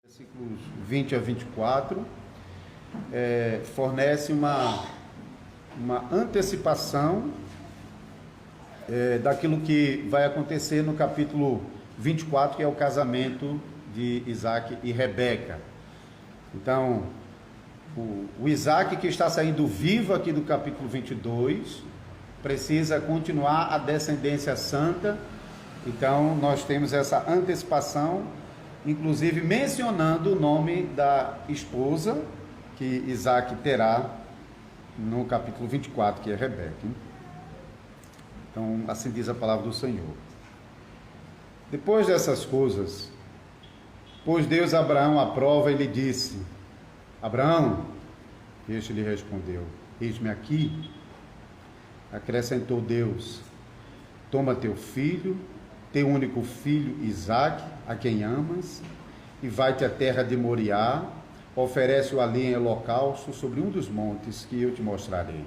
Versículos 20 a 24, fornece uma antecipação daquilo que vai acontecer no capítulo 24, que é o casamento de Isaac e Rebeca. Então, o Isaac, que está saindo vivo aqui do capítulo 22, precisa continuar a descendência santa. Então, nós temos essa antecipação, inclusive mencionando o nome da esposa que Isaac terá no capítulo 24, que é Rebeca. Então, assim diz a palavra do Senhor. Depois dessas coisas, pôs Deus a Abraão à prova e lhe disse: Abraão, este lhe respondeu: eis-me aqui. Acrescentou Deus: toma teu filho, teu único filho Isaque, a quem amas, e vai-te à terra de Moriá, oferece-o ali em holocausto sobre um dos montes que eu te mostrarei.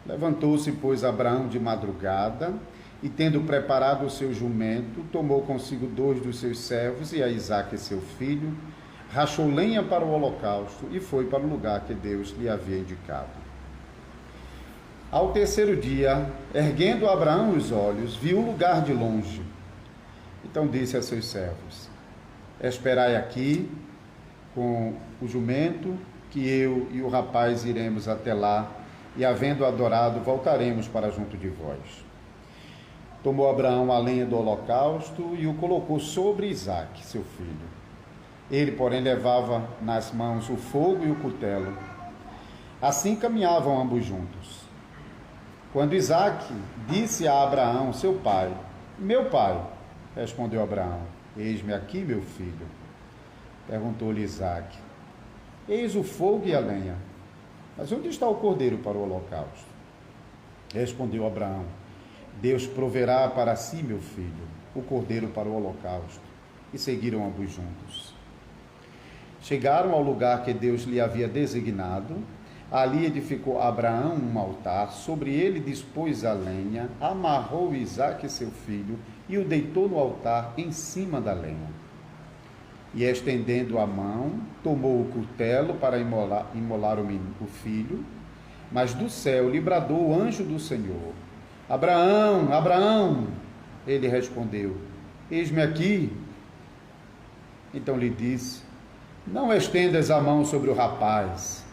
Levantou-se, pois, Abraão de madrugada, e tendo preparado o seu jumento, tomou consigo 2 dos seus servos e a Isaque seu filho, rachou lenha para o holocausto e foi para o lugar que Deus lhe havia indicado. Ao terceiro dia, erguendo Abraão os olhos, viu o lugar de longe. Então disse a seus servos: esperai aqui com o jumento, que eu e o rapaz iremos até lá, e havendo adorado, voltaremos para junto de vós. Tomou Abraão a lenha do holocausto e o colocou sobre Isaque, seu filho. Ele, porém, levava nas mãos o fogo e o cutelo. Assim caminhavam ambos juntos. Quando Isaque disse a Abraão, seu pai: meu pai, respondeu Abraão: eis-me aqui, meu filho. Perguntou-lhe Isaque: eis o fogo e a lenha, mas onde está o cordeiro para o holocausto? Respondeu Abraão: Deus proverá para si, meu filho, o cordeiro para o holocausto. E seguiram ambos juntos. Chegaram ao lugar que Deus lhe havia designado. Ali edificou Abraão um altar, sobre ele dispôs a lenha, amarrou Isaque, seu filho, e o deitou no altar em cima da lenha. E estendendo a mão, tomou o cutelo para imolar o filho, mas do céu lhe bradou o anjo do Senhor: Abraão, Abraão! Ele respondeu: eis-me aqui. Então lhe disse: não estendas a mão sobre o rapaz,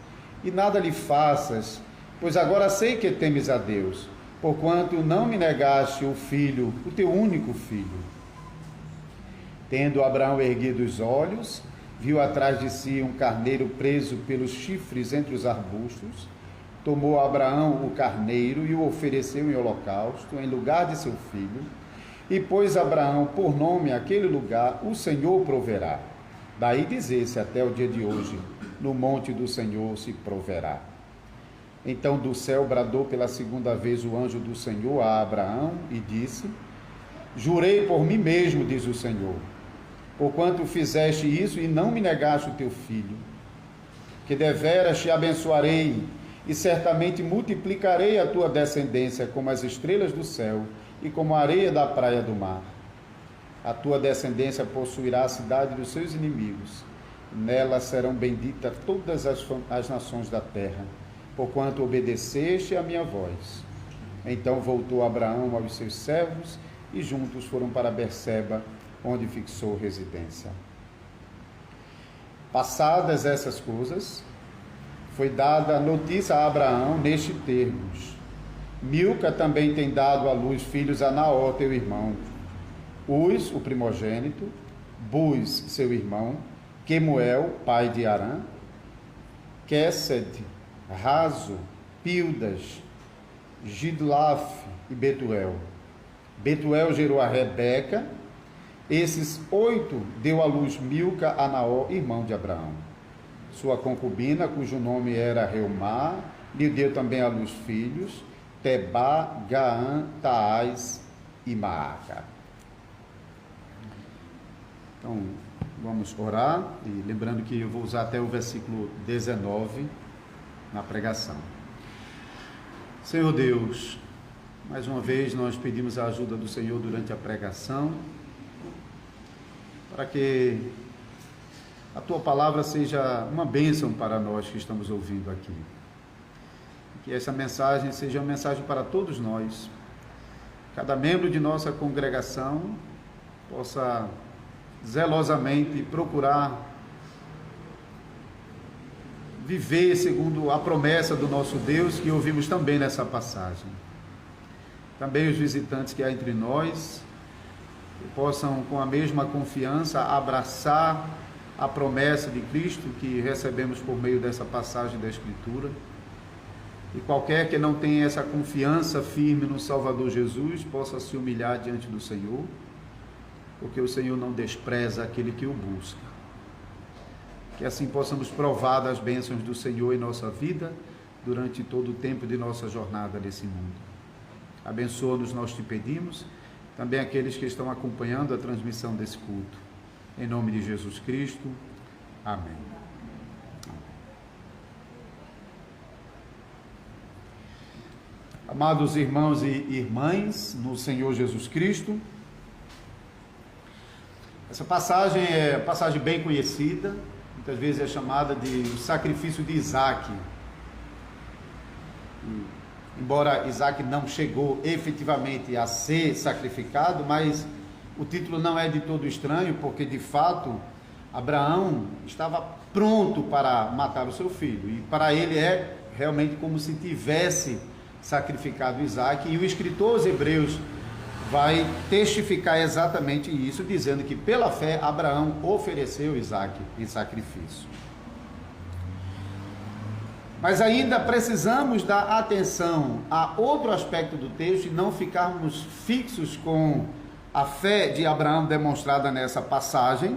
e nada lhe faças, pois agora sei que temes a Deus, porquanto não me negaste o filho, o teu único filho. Tendo Abraão erguido os olhos, viu atrás de si um carneiro preso pelos chifres entre os arbustos. Tomou Abraão o carneiro e o ofereceu em holocausto, em lugar de seu filho, e pôs Abraão por nome aquele lugar: o Senhor proverá. Daí dizer-se até o dia de hoje: no monte do Senhor se proverá. Então do céu bradou pela segunda vez o anjo do Senhor a Abraão e disse: jurei por mim mesmo, diz o Senhor, porquanto fizeste isso e não me negaste o teu filho, que deveras te abençoarei, e certamente multiplicarei a tua descendência como as estrelas do céu e como a areia da praia do mar. A tua descendência possuirá a cidade dos seus inimigos. Nela serão benditas todas as nações da terra, porquanto obedeceste a minha voz. Então voltou Abraão aos seus servos e juntos foram para Berseba, onde fixou residência. Passadas essas coisas, foi dada notícia a Abraão nestes termos: Milca também tem dado à luz filhos a Naor, teu irmão, Uz, o primogênito, Buz, seu irmão, Quemuel, pai de Arã, Quésed, Razo, Pildas, Gidlaf e Betuel. Betuel gerou a Rebeca. Esses 8 deu à luz Milca a Naor, irmão de Abraão. Sua concubina, cujo nome era Reumá, lhe deu também à luz filhos: Tebá, Gaã, Taás e Maaca. Então, vamos orar, e lembrando que eu vou usar até o versículo 19 na pregação. Senhor Deus, mais uma vez nós pedimos a ajuda do Senhor durante a pregação, para que a Tua palavra seja uma bênção para nós que estamos ouvindo aqui. Que essa mensagem seja uma mensagem para todos nós. Cada membro de nossa congregação possa zelosamente procurar viver segundo a promessa do nosso Deus, que ouvimos também nessa passagem. Também os visitantes que há entre nós, que possam com a mesma confiança abraçar a promessa de Cristo que recebemos por meio dessa passagem da Escritura. E qualquer que não tenha essa confiança firme no Salvador Jesus, possa se humilhar diante do Senhor, porque o Senhor não despreza aquele que o busca. Que assim possamos provar das bênçãos do Senhor em nossa vida, durante todo o tempo de nossa jornada nesse mundo. Abençoa-nos, nós te pedimos, também aqueles que estão acompanhando a transmissão desse culto. Em nome de Jesus Cristo. Amém. Amados irmãos e irmãs no Senhor Jesus Cristo, essa passagem é uma passagem bem conhecida, muitas vezes é chamada de o sacrifício de Isaac. Embora Isaac não chegou efetivamente a ser sacrificado, mas o título não é de todo estranho, porque de fato Abraão estava pronto para matar o seu filho, e para ele é realmente como se tivesse sacrificado Isaac, e o escritor aos Hebreus vai testificar exatamente isso, dizendo que pela fé Abraão ofereceu Isaac em sacrifício. Mas ainda precisamos dar atenção a outro aspecto do texto e não ficarmos fixos com a fé de Abraão demonstrada nessa passagem,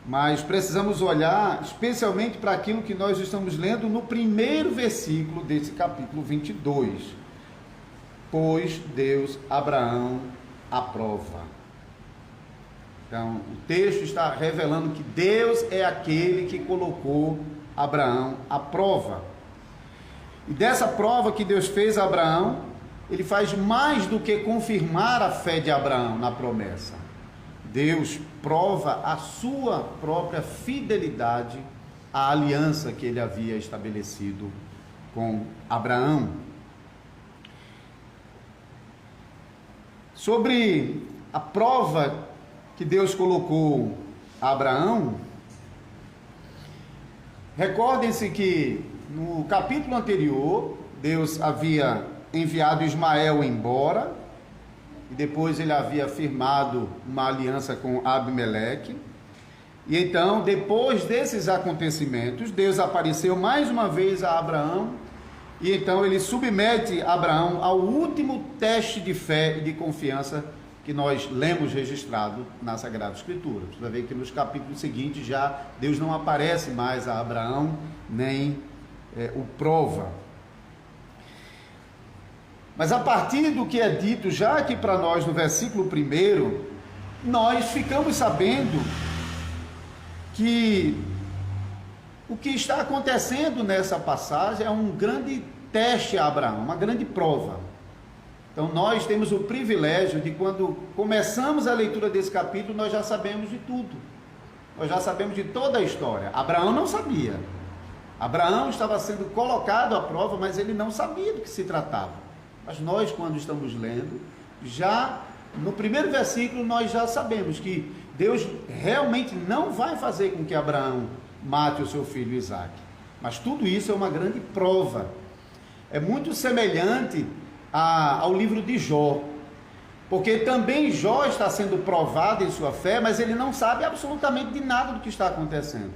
mas precisamos olhar especialmente para aquilo que nós estamos lendo no primeiro versículo desse capítulo 22. Pois Deus Abraão aprova. Então, o texto está revelando que Deus é aquele que colocou Abraão à prova. E dessa prova que Deus fez a Abraão, ele faz mais do que confirmar a fé de Abraão na promessa. Deus prova a sua própria fidelidade à aliança que ele havia estabelecido com Abraão. Sobre a prova que Deus colocou a Abraão, recordem-se que no capítulo anterior, Deus havia enviado Ismael embora, e depois ele havia firmado uma aliança com Abimeleque. E então, depois desses acontecimentos, Deus apareceu mais uma vez a Abraão, e então ele submete Abraão ao último teste de fé e de confiança que nós lemos registrado na Sagrada Escritura. Você vai ver que nos capítulos seguintes já Deus não aparece mais a Abraão, nem o prova. Mas a partir do que é dito já aqui para nós no versículo 1, nós ficamos sabendo que o que está acontecendo nessa passagem é um grande teste a Abraão, uma grande prova. Então nós temos o privilégio de, quando começamos a leitura desse capítulo, nós já sabemos de tudo. Nós já sabemos de toda a história. Abraão não sabia. Abraão estava sendo colocado à prova, mas ele não sabia do que se tratava. Mas nós, quando estamos lendo, já no primeiro versículo, nós já sabemos que Deus realmente não vai fazer com que Abraão mate o seu filho Isaac. Mas tudo isso é uma grande prova. É muito semelhante ao livro de Jó, porque também Jó está sendo provado em sua fé, mas ele não sabe absolutamente de nada do que está acontecendo.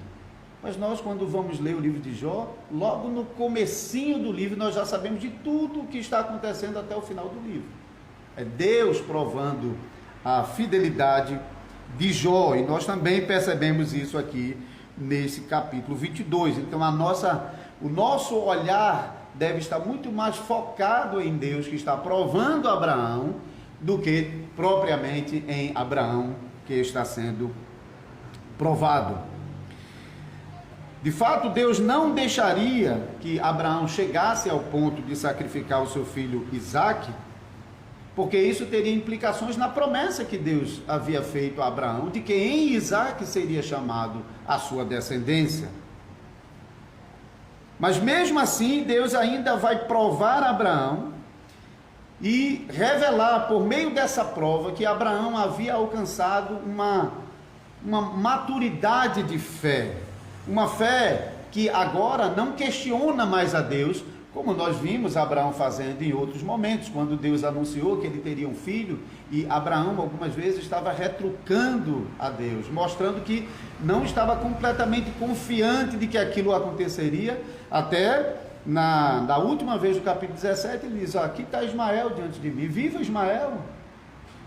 Mas nós, quando vamos ler o livro de Jó, logo no comecinho do livro, nós já sabemos de tudo o que está acontecendo até o final do livro. É Deus provando a fidelidade de Jó, e nós também percebemos isso aqui nesse capítulo 22. Então o nosso olhar deve estar muito mais focado em Deus, que está provando Abraão, do que propriamente em Abraão, que está sendo provado. De fato, Deus não deixaria que Abraão chegasse ao ponto de sacrificar o seu filho Isaque, porque isso teria implicações na promessa que Deus havia feito a Abraão, de que em Isaque seria chamado a sua descendência. Mas mesmo assim, Deus ainda vai provar a Abraão e revelar por meio dessa prova que Abraão havia alcançado uma maturidade de fé, uma fé que agora não questiona mais a Deus, como nós vimos Abraão fazendo em outros momentos, quando Deus anunciou que ele teria um filho, e Abraão algumas vezes estava retrucando a Deus, mostrando que não estava completamente confiante de que aquilo aconteceria, até na última vez do capítulo 17, ele diz: aqui está Ismael diante de mim, viva Ismael.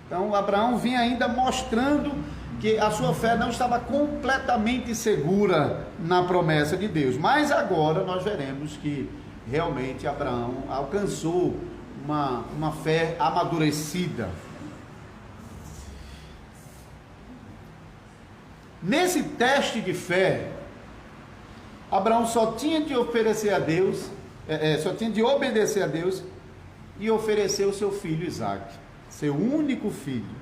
Então Abraão vinha ainda mostrando que a sua fé não estava completamente segura na promessa de Deus, mas agora nós veremos que realmente Abraão alcançou uma fé amadurecida. Nesse teste de fé, Abraão só tinha de oferecer a Deus, só tinha de obedecer a Deus e oferecer o seu filho Isaque, seu único filho.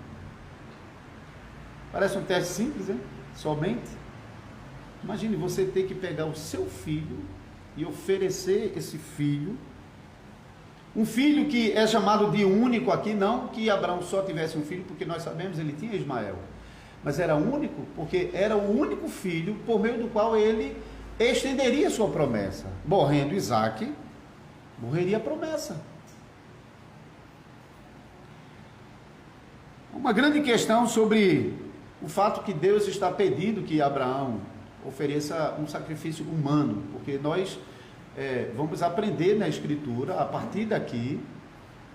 Parece um teste simples, hein? Somente. Imagine você ter que pegar o seu filho e oferecer esse filho, um filho que é chamado de único aqui, não que Abraão só tivesse um filho, porque nós sabemos ele tinha Ismael, mas era único porque era o único filho por meio do qual ele estenderia sua promessa. Morrendo Isaque, morreria a promessa. Uma grande questão sobre o fato que Deus está pedindo que Abraão ofereça um sacrifício humano, porque nós vamos aprender na Escritura, a partir daqui,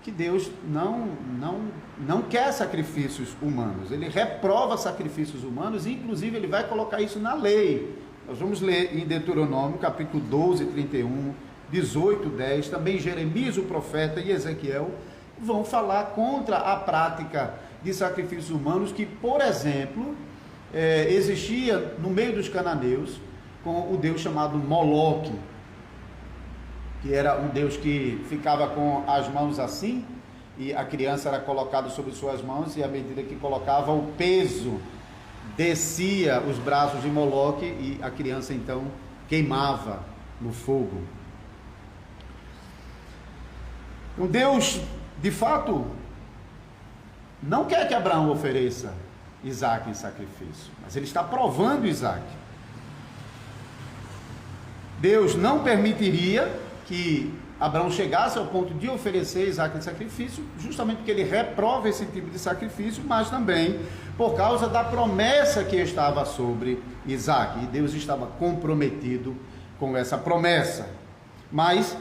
que Deus não quer sacrifícios humanos, ele reprova sacrifícios humanos, e inclusive ele vai colocar isso na lei. Nós vamos ler em Deuteronômio, capítulo 12, 31, 18, 10, também Jeremias, o profeta, e Ezequiel, vão falar contra a prática de sacrifícios humanos, que, por exemplo, existia no meio dos cananeus, com o deus chamado Moloque, que era um deus que ficava com as mãos assim, e a criança era colocada sobre suas mãos, e à medida que colocava o peso, descia os braços de Moloque, e a criança então queimava no fogo. Então Deus, de fato, não quer que Abraão ofereça Isaque em sacrifício, mas ele está provando Isaque. Deus não permitiria que Abraão chegasse ao ponto de oferecer Isaque em sacrifício, justamente porque ele reprova esse tipo de sacrifício, mas também por causa da promessa que estava sobre Isaque, e Deus estava comprometido com essa promessa. Mas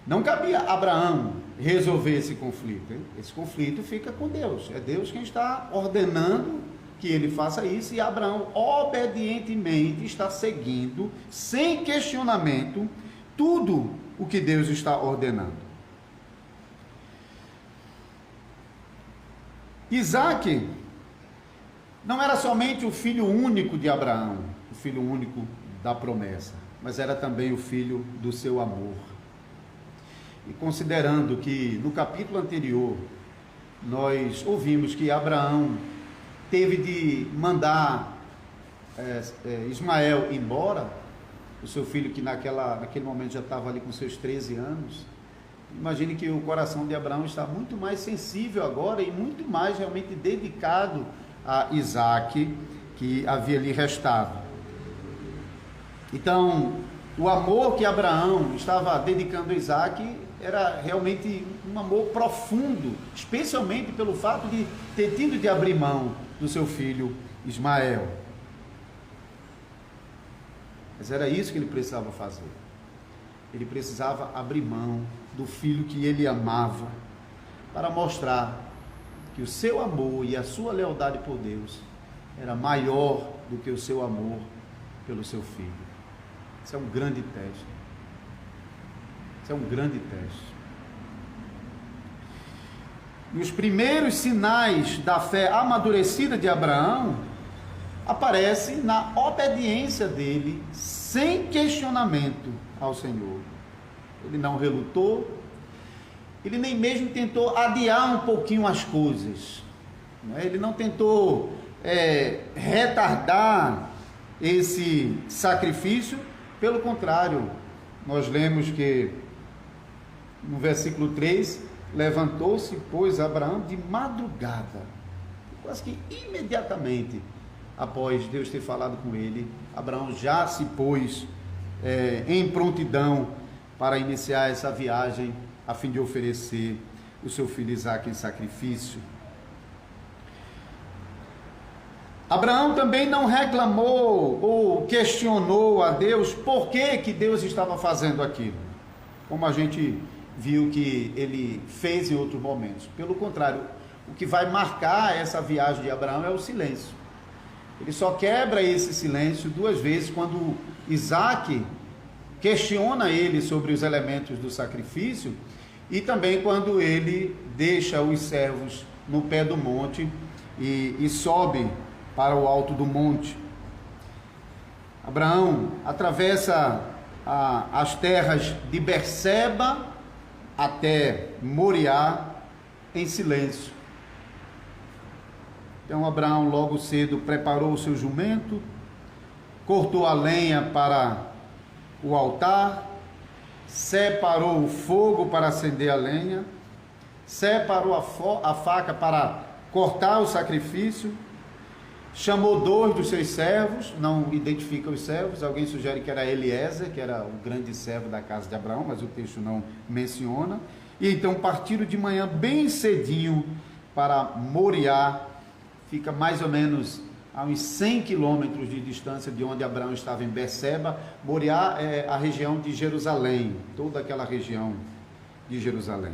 não cabia a Abraão resolver esse conflito, hein? Esse conflito fica com Deus, é Deus quem está ordenando que ele faça isso, e Abraão obedientemente está seguindo, sem questionamento, tudo o que Deus está ordenando. Isaque não era somente o filho único de Abraão, o filho único da promessa, mas era também o filho do seu amor. E considerando que no capítulo anterior nós ouvimos que Abraão teve de mandar Ismael embora, o seu filho que naquele momento já estava ali com seus 13 anos, imagine que o coração de Abraão está muito mais sensível agora e muito mais realmente dedicado a Isaque, que havia lhe restado. Então, o amor que Abraão estava dedicando a Isaque era realmente um amor profundo, especialmente pelo fato de ter tido de abrir mão do seu filho Ismael. Mas era isso que ele precisava fazer. Ele precisava abrir mão do filho que ele amava, para mostrar que o seu amor e a sua lealdade por Deus era maior do que o seu amor pelo seu filho. Isso é um grande teste. Isso é um grande teste. E os primeiros sinais da fé amadurecida de Abraão aparece na obediência dele, sem questionamento ao Senhor. Ele não relutou, ele nem mesmo tentou adiar um pouquinho as coisas, ele não tentou retardar esse sacrifício. Pelo contrário, nós lemos que no versículo 3, levantou-se, pois, Abraão de madrugada, quase que imediatamente após Deus ter falado com ele, Abraão já se pôs em prontidão para iniciar essa viagem, a fim de oferecer o seu filho Isaque em sacrifício. Abraão também não reclamou ou questionou a Deus por que Deus estava fazendo aquilo, como a gente viu que ele fez em outros momentos. Pelo contrário, o que vai marcar essa viagem de Abraão é o silêncio. Ele só quebra esse silêncio duas vezes, quando Isaque questiona ele sobre os elementos do sacrifício, e também quando ele deixa os servos no pé do monte e sobe para o alto do monte. Abraão atravessa as terras de Berseba até Moriá em silêncio. Então Abraão logo cedo preparou o seu jumento, cortou a lenha para o altar, separou o fogo para acender a lenha, separou a faca para cortar o sacrifício, chamou 2 dos seus servos, não identifica os servos, alguém sugere que era Eliezer, que era o grande servo da casa de Abraão, mas o texto não menciona, e então partiram de manhã bem cedinho para Moriá, fica mais ou menos a uns 100 quilômetros de distância de onde Abraão estava em Berseba. Moriá é a região de Jerusalém, toda aquela região de Jerusalém.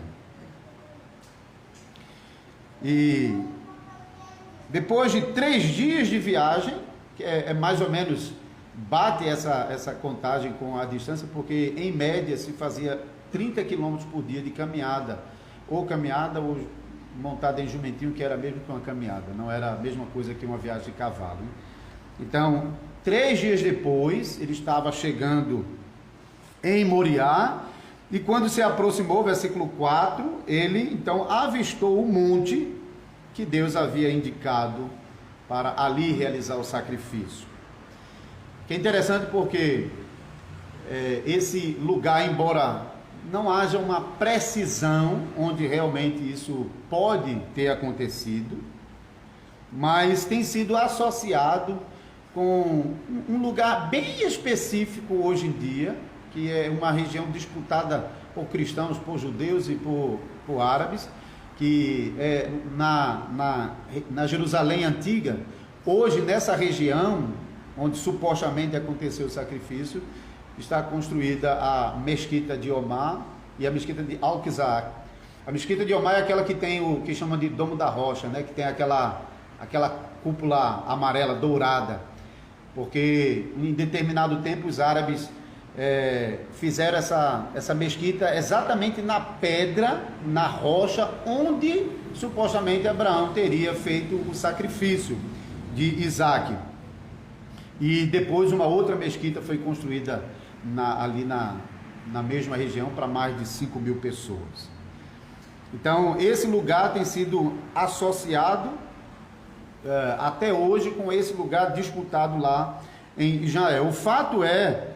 E depois de 3 dias de viagem, que é mais ou menos, bate essa contagem com a distância, porque em média se fazia 30 quilômetros por dia de caminhada, ou montada em jumentinho, que era mesmo que uma caminhada, não era a mesma coisa que uma viagem de cavalo. Então, 3 dias depois, ele estava chegando em Moriá, e quando se aproximou, versículo 4, ele então avistou o monte que Deus havia indicado para ali realizar o sacrifício. Que é interessante porque esse lugar, embora não haja uma precisão onde realmente isso pode ter acontecido, mas tem sido associado com um lugar bem específico hoje em dia, que é uma região disputada por cristãos, por judeus e por árabes, que é na Jerusalém antiga. Hoje, nessa região onde supostamente aconteceu o sacrifício, está construída a Mesquita de Omar e a Mesquita de Al-Qizar. A Mesquita de Omar é aquela que tem o que chama de Domo da Rocha, né? Que tem aquela cúpula amarela, dourada, porque em determinado tempo os árabes fizeram essa mesquita exatamente na pedra, na rocha, onde supostamente Abraão teria feito o sacrifício de Isaque. E depois uma outra mesquita foi construída ali na mesma região para mais de 5.000 pessoas. Então esse lugar tem sido associado até hoje com esse lugar disputado lá em Israel. O fato é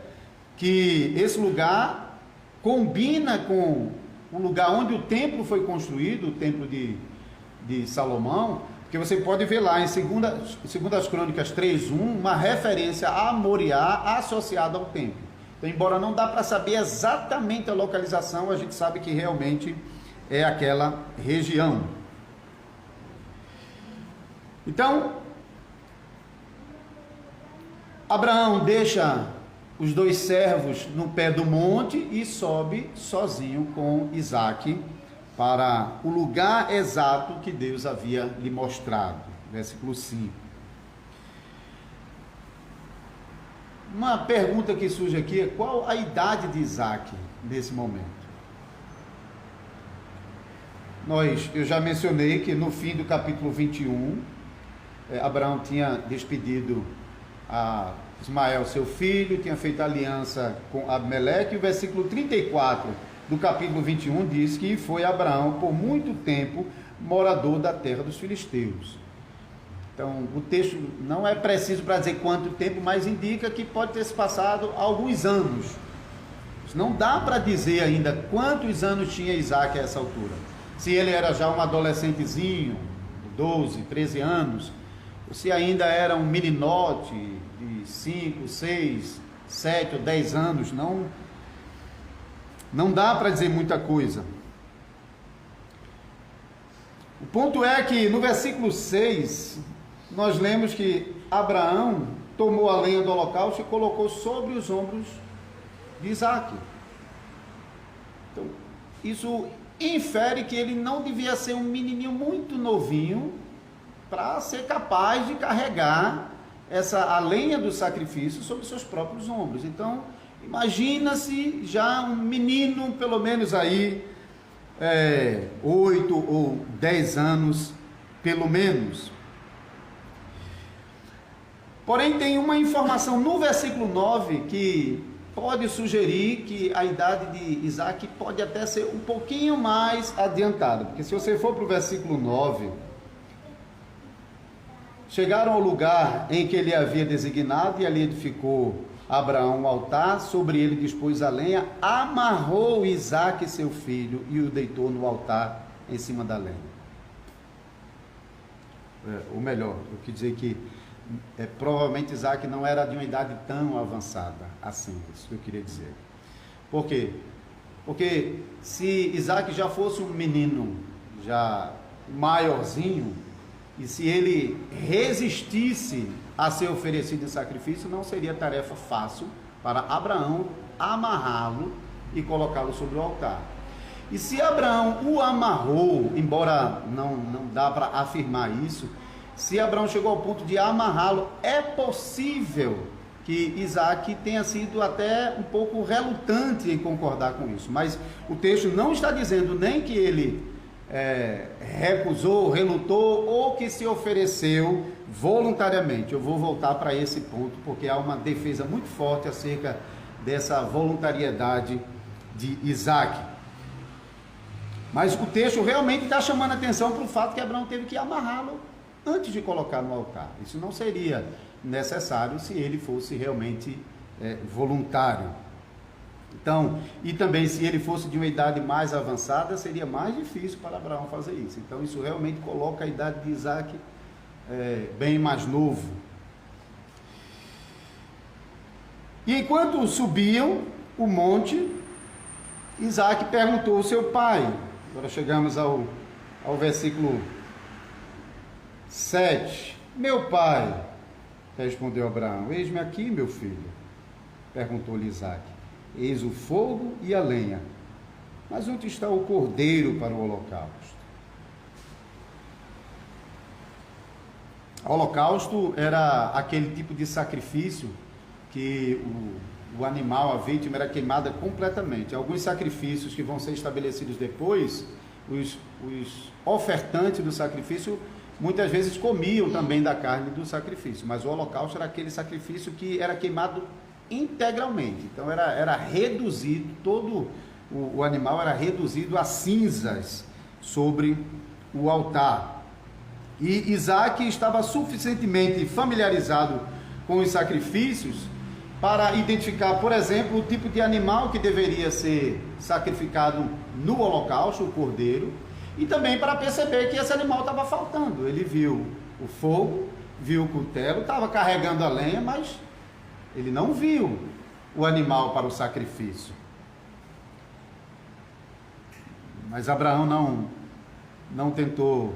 que esse lugar combina com o lugar onde o templo foi construído, o templo de Salomão, porque você pode ver lá em 2 Crônicas 3:1, uma referência a Moriá associada ao templo. Então, embora não dá para saber exatamente a localização, a gente sabe que realmente é aquela região. Então, Abraão deixa os 2 servos no pé do monte e sobe sozinho com Isaque para o lugar exato que Deus havia lhe mostrado. Versículo 5. Uma pergunta que surge aqui é: qual a idade de Isaque nesse momento? Eu já mencionei que no fim do capítulo 21, Abraão tinha despedido a Ismael, seu filho, tinha feito aliança com Abimeleque, e o versículo 34 do capítulo 21 diz que foi Abraão, por muito tempo, morador da terra dos filisteus. Então, o texto não é preciso para dizer quanto tempo, mas indica que pode ter se passado alguns anos. Não dá para dizer ainda quantos anos tinha Isaac a essa altura. Se ele era já um adolescentezinho, 12, 13 anos, ou se ainda era um meninote de 5, 6, 7 ou 10 anos, não dá para dizer muita coisa. O ponto é que no versículo 6, nós lemos que Abraão tomou a lenha do holocausto e colocou sobre os ombros de Isaac. Então, isso infere que ele não devia ser um menininho muito novinho para ser capaz de carregar a lenha do sacrifício sobre seus próprios ombros. Então, imagina-se já um menino, pelo menos aí, 8 ou 10 anos, pelo menos. Porém, tem uma informação no versículo 9 que pode sugerir que a idade de Isaac pode até ser um pouquinho mais adiantada, porque se você for para o versículo 9, chegaram ao lugar em que ele havia designado, e ali edificou Abraão um altar, sobre ele dispôs a lenha, amarrou Isaac seu filho e o deitou no altar em cima da lenha. Ou melhor, eu quis dizer que provavelmente Isaac não era de uma idade tão avançada assim, isso que eu queria dizer. Por quê? Porque se Isaac já fosse um menino já maiorzinho, e se ele resistisse a ser oferecido em sacrifício, não seria tarefa fácil para Abraão amarrá-lo e colocá-lo sobre o altar. E se Abraão o amarrou, embora não dá para afirmar isso, se Abraão chegou ao ponto de amarrá-lo, é possível que Isaac tenha sido até um pouco relutante em concordar com isso. Mas o texto não está dizendo nem que ele recusou, relutou, ou que se ofereceu voluntariamente. Eu vou voltar para esse ponto, porque há uma defesa muito forte acerca dessa voluntariedade de Isaac. Mas o texto realmente está chamando a atenção para o fato que Abraão teve que amarrá-lo antes de colocar no altar. Isso não seria necessário se ele fosse realmente voluntário. Então, e também se ele fosse de uma idade mais avançada, seria mais difícil para Abraão fazer isso. Então, isso realmente coloca a idade de Isaac bem mais novo. E enquanto subiam o monte, Isaac perguntou ao seu pai. Agora chegamos ao versículo 7. Meu pai, respondeu Abraão, eis-me aqui, meu filho. Perguntou-lhe Isaac, eis o fogo e a lenha, mas onde está o cordeiro para o holocausto? O holocausto era aquele tipo de sacrifício que o animal, a vítima, era queimada completamente. Alguns sacrifícios que vão ser estabelecidos depois, os ofertantes do sacrifício muitas vezes comiam também da carne do sacrifício, mas o holocausto era aquele sacrifício que era queimado integralmente. Então era reduzido, todo o animal era reduzido a cinzas sobre o altar. E Isaac estava suficientemente familiarizado com os sacrifícios para identificar, por exemplo, o tipo de animal que deveria ser sacrificado no holocausto, o cordeiro, e também para perceber que esse animal estava faltando. Ele viu o fogo, viu o cutelo, estava carregando a lenha, mas ele não viu o animal para o sacrifício. Mas Abraão não tentou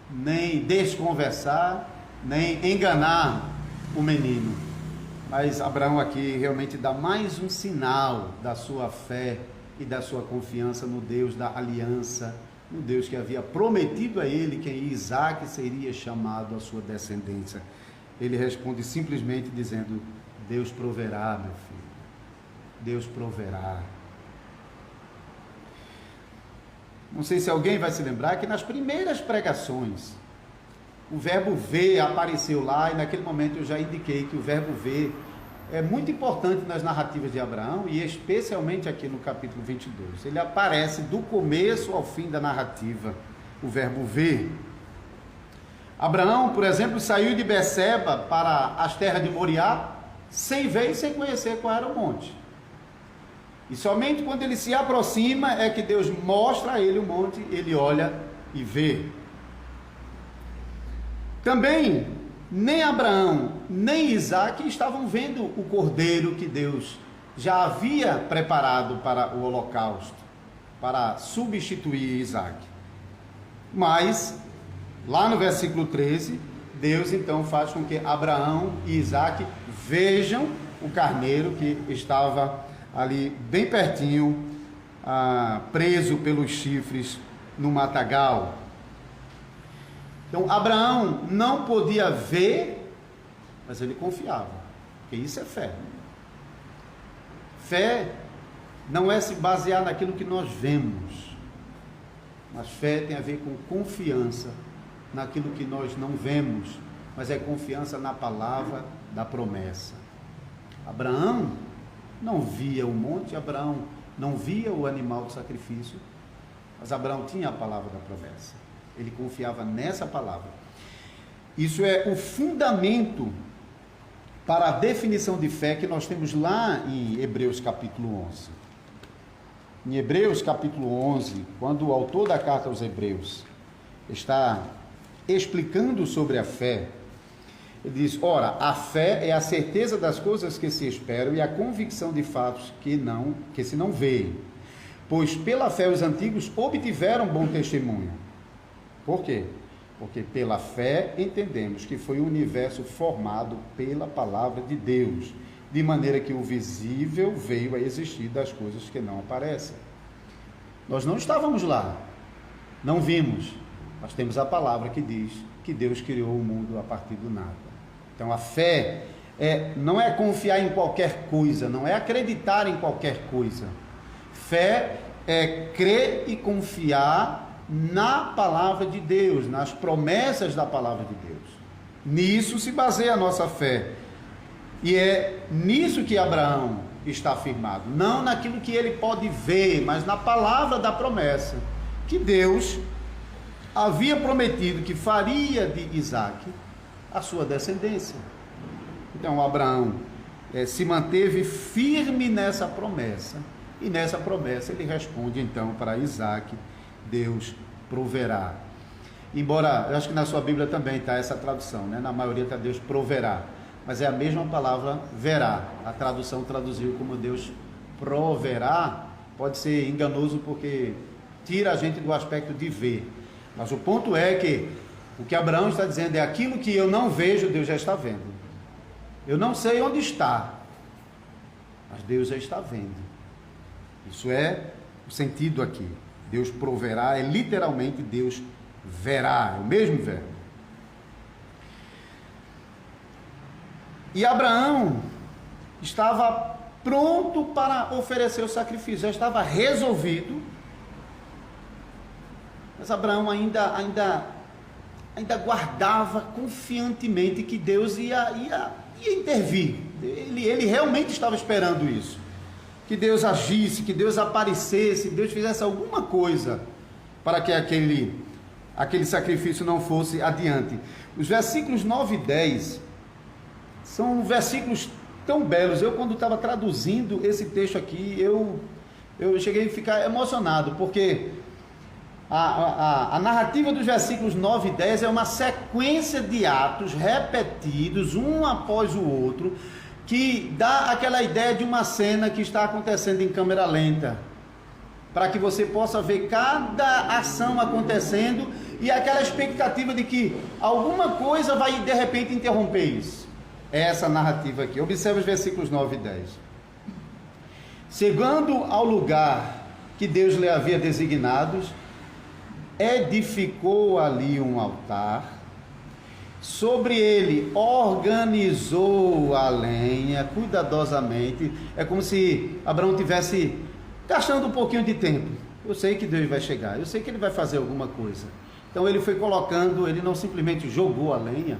nem desconversar, nem enganar o menino. Mas Abraão aqui realmente dá mais um sinal da sua fé e da sua confiança no Deus da aliança, no Deus que havia prometido a ele que Isaac seria chamado a sua descendência. Ele responde simplesmente dizendo, Deus proverá, meu filho, Deus proverá. Não sei se alguém vai se lembrar que nas primeiras pregações o verbo ver apareceu lá, e naquele momento eu já indiquei que o verbo ver é muito importante nas narrativas de Abraão, e especialmente aqui no capítulo 22. Ele aparece do começo ao fim da narrativa, o verbo ver. Abraão, por exemplo, saiu de Beceba para as terras de Moriá, sem ver e sem conhecer qual era o monte. E somente quando ele se aproxima é que Deus mostra a ele o monte, ele olha e vê. Também, nem Abraão, nem Isaque estavam vendo o cordeiro que Deus já havia preparado para o holocausto, para substituir Isaque. Mas, lá no versículo 13, Deus então faz com que Abraão e Isaque vejam o carneiro que estava ali bem pertinho, preso pelos chifres no matagal. Então Abraão não podia ver, mas ele confiava, porque isso é fé. Fé não é se basear naquilo que nós vemos, mas fé tem a ver com confiança naquilo que nós não vemos, mas é confiança na palavra da promessa. Abraão não via o monte, Abraão não via o animal de sacrifício, mas Abraão tinha a palavra da promessa. Ele confiava nessa palavra. Isso é o fundamento para a definição de fé que nós temos lá em Hebreus capítulo 11. Em Hebreus capítulo 11, quando o autor da carta aos Hebreus está explicando sobre a fé, ele diz: ora, a fé é a certeza das coisas que se esperam e a convicção de fatos que se não veem. Pois pela fé os antigos obtiveram bom testemunho. Por quê? Porque pela fé entendemos que foi o universo formado pela palavra de Deus, de maneira que o visível veio a existir das coisas que não aparecem. Nós não estávamos lá, não vimos, mas temos a palavra que diz que Deus criou o mundo a partir do nada. Então a fé não é confiar em qualquer coisa, não é acreditar em qualquer coisa. Fé é crer e confiar na palavra de Deus, nas promessas da palavra de Deus. Nisso se baseia a nossa fé. E é nisso que Abraão está firmado. Não naquilo que ele pode ver, mas na palavra da promessa, que Deus havia prometido que faria de Isaque a sua descendência. Então Abraão se manteve firme nessa promessa, e nessa promessa ele responde então para Isaque: Deus proverá. Embora, eu acho que na sua Bíblia também está essa tradução, né? Na maioria está Deus proverá, mas é a mesma palavra verá. A tradução traduziu como Deus proverá, pode ser enganoso porque tira a gente do aspecto de ver. Mas o ponto é que o que Abraão está dizendo é: aquilo que eu não vejo, Deus já está vendo. Eu não sei onde está, mas Deus já está vendo. Isso é o sentido aqui. Deus proverá é literalmente Deus verá, é o mesmo verbo. E Abraão estava pronto para oferecer o sacrifício, já estava resolvido. Mas Abraão ainda guardava confiantemente que Deus ia intervir. Ele realmente estava esperando isso. Que Deus agisse, que Deus aparecesse, Deus fizesse alguma coisa para que aquele sacrifício não fosse adiante. Os versículos 9 e 10 são versículos tão belos. Eu, quando estava traduzindo esse texto aqui, eu cheguei a ficar emocionado, porque a narrativa dos versículos 9 e 10 é uma sequência de atos repetidos, um após o outro, que dá aquela ideia de uma cena que está acontecendo em câmera lenta, para que você possa ver cada ação acontecendo e aquela expectativa de que alguma coisa vai de repente interromper isso. É essa narrativa aqui. Observe os versículos 9 e 10. Chegando ao lugar que Deus lhe havia designado, edificou ali um altar. Sobre ele organizou a lenha cuidadosamente. É como se Abraão tivesse gastando um pouquinho de tempo. Eu sei que Deus vai chegar, eu sei que ele vai fazer alguma coisa. Então ele foi colocando, ele não simplesmente jogou a lenha.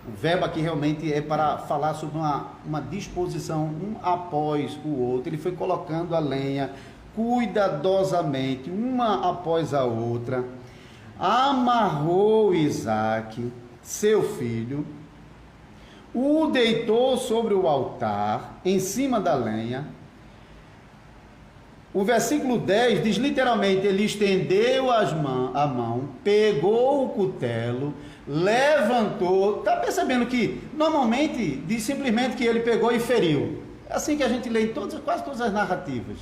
O verbo aqui realmente é para falar sobre uma disposição, um após o outro. Ele foi colocando a lenha cuidadosamente, uma após a outra. Amarrou Isaque, seu filho, o deitou sobre o altar, em cima da lenha. O versículo 10 diz literalmente, ele estendeu a mão, pegou o cutelo, levantou. Está percebendo que normalmente diz simplesmente que ele pegou e feriu. É assim que a gente lê em quase todas as narrativas.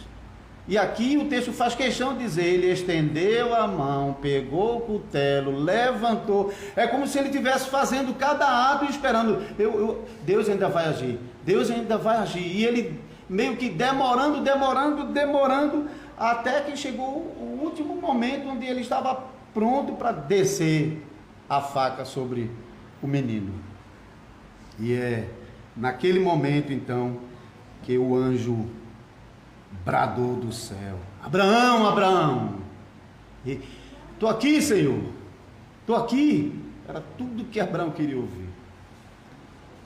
E aqui o texto faz questão de dizer, ele estendeu a mão, pegou o cutelo, levantou. É como se ele estivesse fazendo cada ato e esperando, Deus ainda vai agir, Deus ainda vai agir. E ele meio que demorando, até que chegou o último momento onde ele estava pronto para descer a faca sobre o menino. E é naquele momento então que o anjo bradou do céu: Abraão, Abraão! Estou aqui, Senhor, estou aqui. Era tudo que Abraão queria ouvir.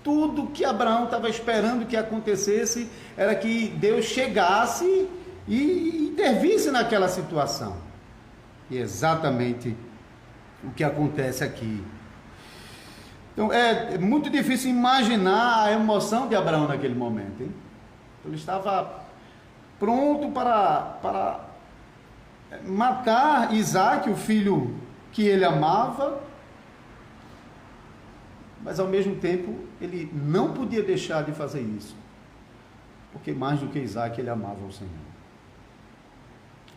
Tudo que Abraão estava esperando que acontecesse era que Deus chegasse e intervisse naquela situação. E é exatamente o que acontece aqui. Então é muito difícil imaginar a emoção de Abraão naquele momento, hein? Ele estava pronto para matar Isaque, o filho que ele amava, mas ao mesmo tempo ele não podia deixar de fazer isso, porque mais do que Isaque ele amava o Senhor.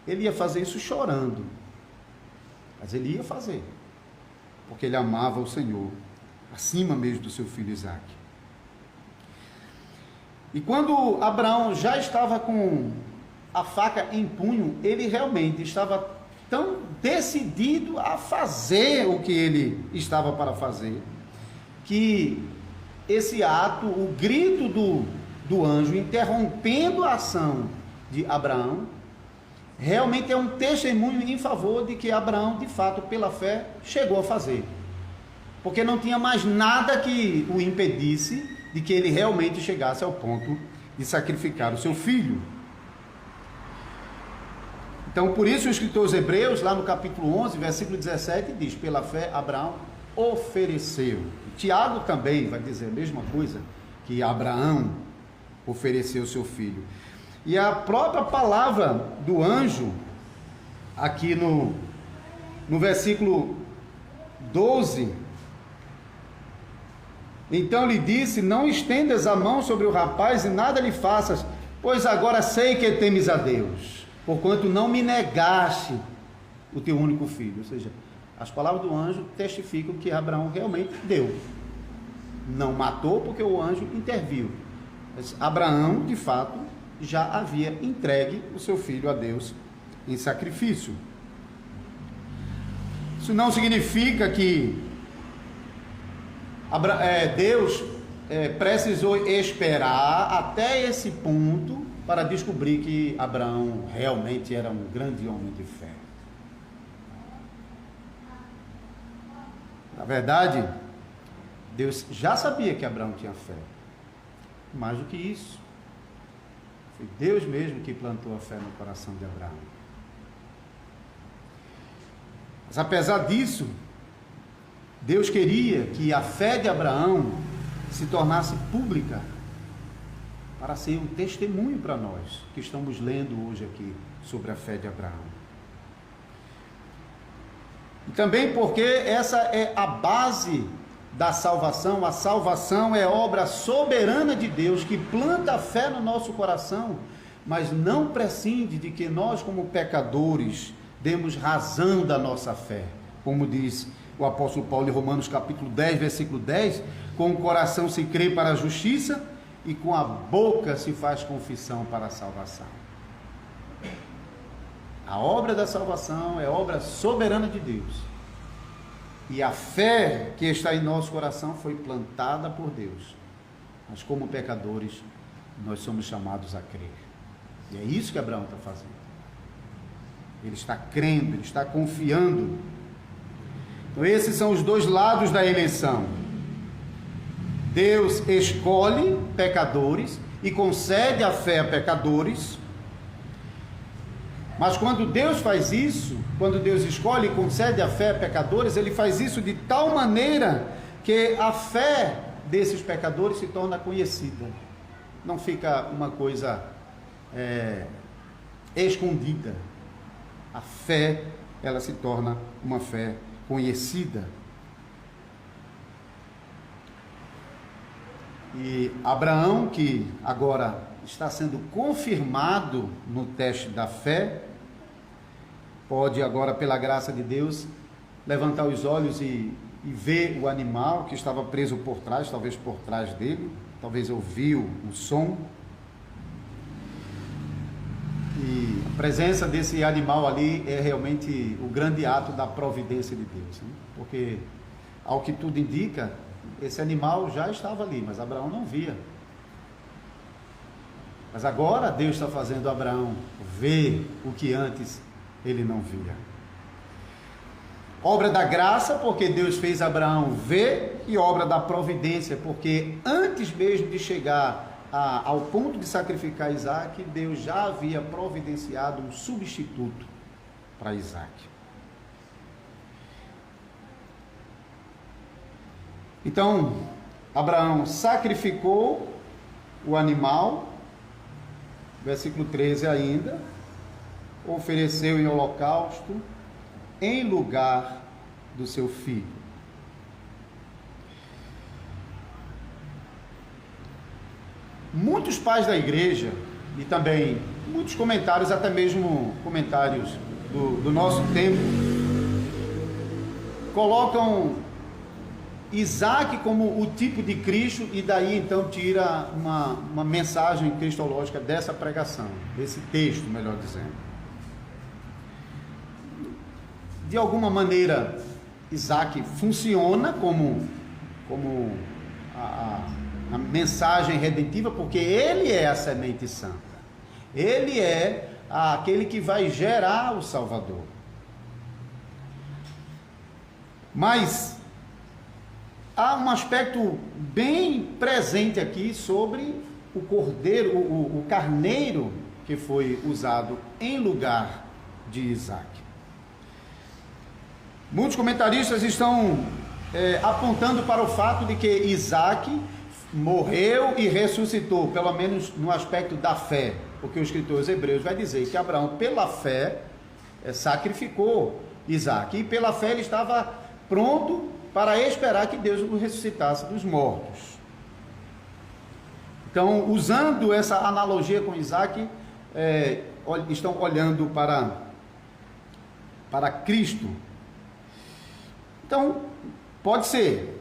Ele ia fazer isso chorando, mas ele ia fazer, porque ele amava o Senhor, acima mesmo do seu filho Isaque. E quando Abraão já estava com a faca em punho, ele realmente estava tão decidido a fazer o que ele estava para fazer, que esse ato, o grito do anjo interrompendo a ação de Abraão, realmente é um testemunho em favor de que Abraão, de fato, pela fé, chegou a fazer. Porque não tinha mais nada que o impedisse de que ele realmente chegasse ao ponto de sacrificar o seu filho. Então, por isso o escritor aos Hebreus, lá no capítulo 11, versículo 17, diz: pela fé Abraão ofereceu. Tiago também vai dizer a mesma coisa, que Abraão ofereceu seu filho. E a própria palavra do anjo, aqui no versículo 12, então lhe disse: não estendas a mão sobre o rapaz e nada lhe faças, pois agora sei que temes a Deus, porquanto não me negaste o teu único filho. Ou seja, as palavras do anjo testificam que Abraão realmente deu. Não matou porque o anjo interviu, mas Abraão, de fato, já havia entregue o seu filho a Deus em sacrifício. Isso não significa que Deus precisou esperar até esse ponto para descobrir que Abraão realmente era um grande homem de fé. Na verdade, Deus já sabia que Abraão tinha fé. Mais do que isso, foi Deus mesmo que plantou a fé no coração de Abraão. Mas apesar disso, Deus queria que a fé de Abraão se tornasse pública, para ser um testemunho para nós que estamos lendo hoje aqui sobre a fé de Abraão. E também porque essa é a base da salvação. A salvação é obra soberana de Deus que planta a fé no nosso coração, mas não prescinde de que nós, como pecadores, demos razão da nossa fé. Como diz o apóstolo Paulo em Romanos capítulo 10, versículo 10, com o coração se crê para a justiça e com a boca se faz confissão para a salvação. A obra da salvação é obra soberana de Deus. E a fé que está em nosso coração foi plantada por Deus. Mas como pecadores, nós somos chamados a crer. E é isso que Abraão está fazendo. Ele está crendo, ele está confiando. Então, esses são os dois lados da eleição. Deus escolhe pecadores e concede a fé a pecadores. Mas quando Deus faz isso, quando Deus escolhe e concede a fé a pecadores, Ele faz isso de tal maneira que a fé desses pecadores se torna conhecida. Não fica uma coisa escondida. A fé, ela se torna uma fé conhecida. E Abraão, que agora está sendo confirmado no teste da fé, pode agora, pela graça de Deus, levantar os olhos e ver o animal que estava preso por trás, talvez por trás dele, talvez ouviu o som. E a presença desse animal ali é realmente o grande ato da providência de Deus, né? Porque, ao que tudo indica, esse animal já estava ali, mas Abraão não via. Mas agora Deus está fazendo Abraão ver o que antes ele não via. Obra da graça, porque Deus fez Abraão ver, e obra da providência, porque antes mesmo de chegar ao ponto de sacrificar Isaac, Deus já havia providenciado um substituto para Isaac. Então, Abraão sacrificou o animal, versículo 13 ainda, ofereceu em holocausto em lugar do seu filho. Muitos pais da igreja, e também muitos comentários, até mesmo comentários do nosso tempo, colocam Isaac como o tipo de Cristo, e daí então tira uma mensagem cristológica dessa pregação, desse texto, melhor dizendo. De alguma maneira, Isaac funciona como a mensagem redentiva, porque ele é a semente santa, ele é aquele que vai gerar o Salvador. Mas há um aspecto bem presente aqui sobre o cordeiro, o carneiro que foi usado em lugar de Isaac. Muitos comentaristas estão apontando para o fato de que Isaac morreu e ressuscitou, pelo menos no aspecto da fé, porque o escritor aos Hebreus vai dizer que Abraão, pela fé, sacrificou Isaac, e pela fé ele estava pronto para esperar que Deus o ressuscitasse dos mortos. Então, usando essa analogia com Isaac, estão olhando para Cristo. Então, pode ser.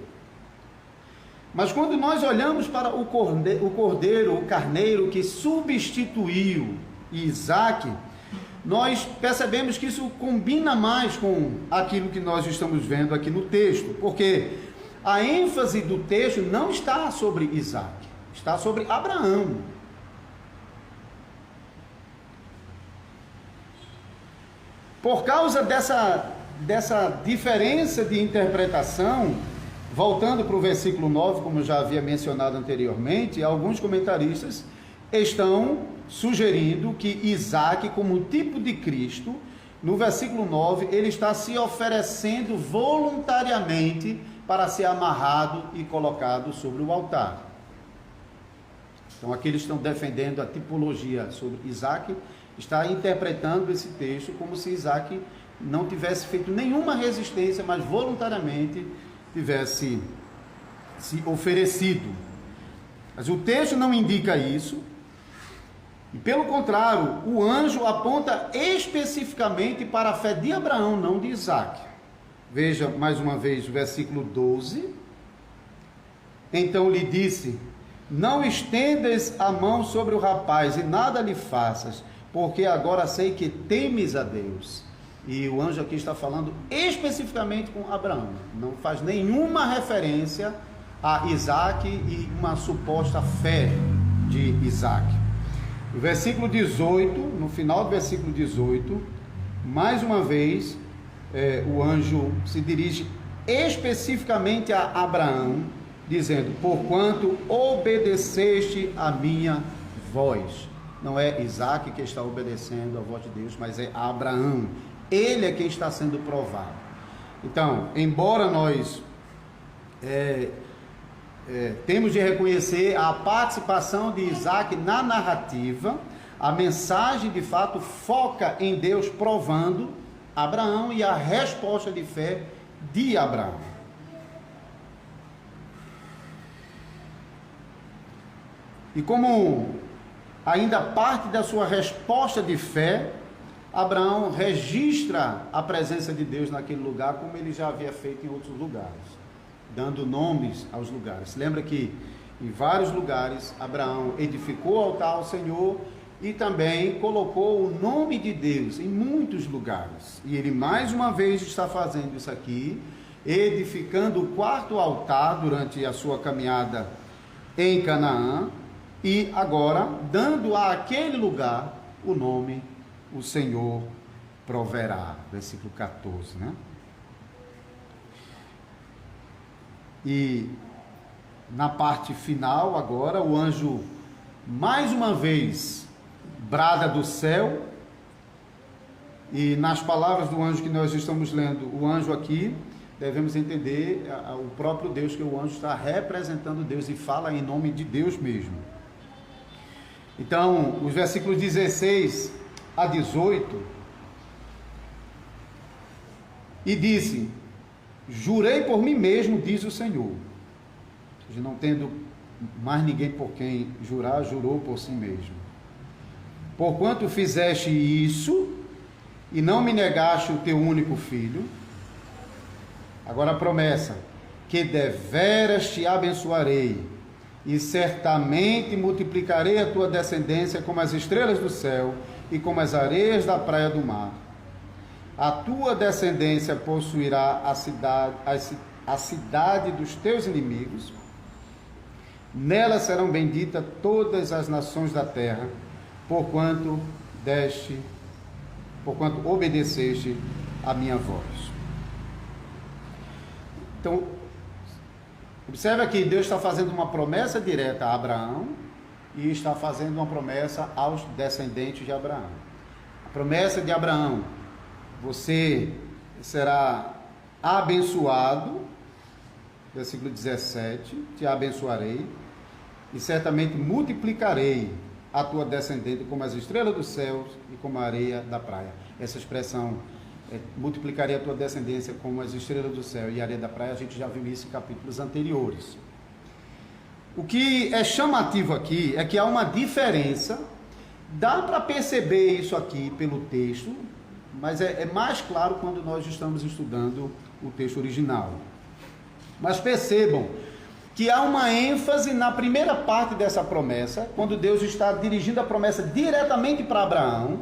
Mas quando nós olhamos para o cordeiro, o carneiro que substituiu Isaac, nós percebemos que isso combina mais com aquilo que nós estamos vendo aqui no texto, porque a ênfase do texto não está sobre Isaac, está sobre Abraão. Por causa dessa diferença de interpretação, voltando para o versículo 9, como eu já havia mencionado anteriormente, alguns comentaristas estão sugerindo que Isaac, como tipo de Cristo, no versículo 9, ele está se oferecendo voluntariamente para ser amarrado e colocado sobre o altar. Então, aqui eles estão defendendo a tipologia sobre Isaac, está interpretando esse texto como se Isaac não tivesse feito nenhuma resistência, mas voluntariamente tivesse se oferecido. Mas o texto não indica isso, e pelo contrário, o anjo aponta especificamente para a fé de Abraão, não de Isaac. Veja mais uma vez o versículo 12. Então lhe disse: não estendas a mão sobre o rapaz e nada lhe faças, porque agora sei que temes a Deus. E o anjo aqui está falando especificamente com Abraão, não faz nenhuma referência a Isaac e uma suposta fé de Isaac. No versículo 18, no final do versículo 18, mais uma vez, o anjo se dirige especificamente a Abraão, dizendo: porquanto obedeceste a minha voz. Não é Isaac que está obedecendo a voz de Deus, mas é Abraão. Ele é quem está sendo provado. Então, embora nós temos de reconhecer a participação de Isaac na narrativa, a mensagem de fato foca em Deus provando Abraão e a resposta de fé de Abraão. E como ainda parte da sua resposta de fé, Abraão registra a presença de Deus naquele lugar, como ele já havia feito em outros lugares, dando nomes aos lugares. Lembra que em vários lugares Abraão edificou o altar ao Senhor e também colocou o nome de Deus em muitos lugares. E ele mais uma vez está fazendo isso aqui, edificando o quarto altar durante a sua caminhada em Canaã, e agora dando àquele lugar o nome: o Senhor proverá. Versículo 14, né? E na parte final agora, o anjo mais uma vez brada do céu, e nas palavras do anjo que nós estamos lendo, o anjo aqui, devemos entender o próprio Deus, que o anjo está representando Deus e fala em nome de Deus mesmo. Então, os versículos 16 a 18, e disse: jurei por mim mesmo, diz o Senhor. Ou seja, não tendo mais ninguém por quem jurar, jurou por si mesmo. Porquanto fizeste isso, e não me negaste o teu único filho. Agora a promessa: que deveras te abençoarei, e certamente multiplicarei a tua descendência como as estrelas do céu e como as areias da praia do mar. A tua descendência possuirá a cidade dos teus inimigos. Nela serão benditas todas as nações da terra, porquanto obedeceste a minha voz. Então, observe aqui, Deus está fazendo uma promessa direta a Abraão e está fazendo uma promessa aos descendentes de Abraão. A promessa de Abraão: você será abençoado, versículo 17, te abençoarei e certamente multiplicarei a tua descendente como as estrelas dos céus e como a areia da praia. Essa expressão, multiplicarei a tua descendência como as estrelas do céu e a areia da praia, a gente já viu isso em capítulos anteriores. O que é chamativo aqui é que há uma diferença, dá para perceber isso aqui pelo texto, mas é mais claro quando nós estamos estudando o texto original. Mas percebam que há uma ênfase na primeira parte dessa promessa, quando Deus está dirigindo a promessa diretamente para Abraão,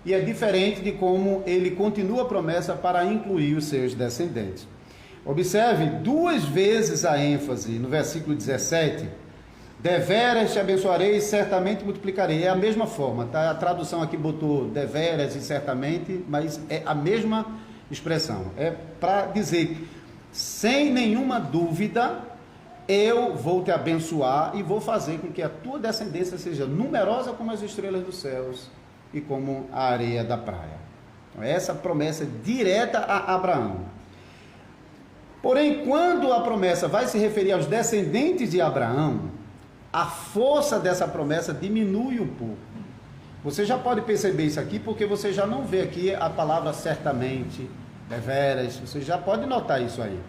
e é diferente de como ele continua a promessa para incluir os seus descendentes. Observe duas vezes a ênfase no versículo 17: deveras te abençoarei e certamente multiplicarei. É a mesma forma, tá? A tradução aqui botou deveras e certamente, mas é a mesma expressão. É para dizer, sem nenhuma dúvida, eu vou te abençoar e vou fazer com que a tua descendência seja numerosa como as estrelas dos céus e como a areia da praia. Então, essa promessa é direta a Abraão. Porém, quando a promessa vai se referir aos descendentes de Abraão, a força dessa promessa diminui um pouco. Você já pode perceber isso aqui, porque você já não vê aqui a palavra certamente, deveras, você já pode notar isso aí.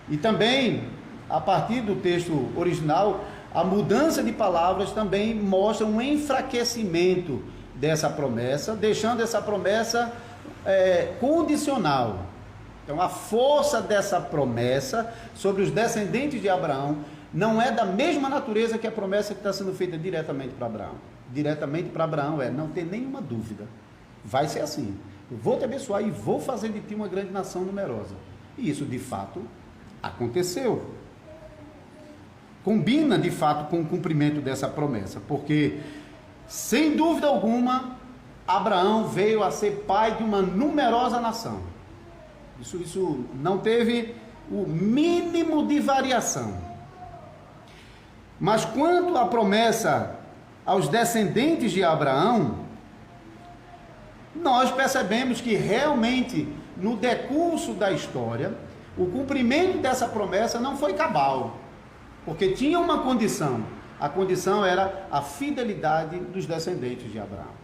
E também, a partir do texto original, a mudança de palavras também mostra um enfraquecimento dessa promessa, deixando essa promessa condicional. Então, a força dessa promessa sobre os descendentes de Abraão não é da mesma natureza que a promessa que está sendo feita diretamente para Abraão. Diretamente para Abraão não tem nenhuma dúvida, vai ser assim: eu vou te abençoar e vou fazer de ti uma grande nação numerosa. E isso de fato aconteceu. Combina de fato com o cumprimento dessa promessa, porque sem dúvida alguma Abraão veio a ser pai de uma numerosa nação. Isso não teve o mínimo de variação. Mas quanto à promessa aos descendentes de Abraão, nós percebemos que realmente, no decurso da história, o cumprimento dessa promessa não foi cabal, porque tinha uma condição. A condição era a fidelidade dos descendentes de Abraão.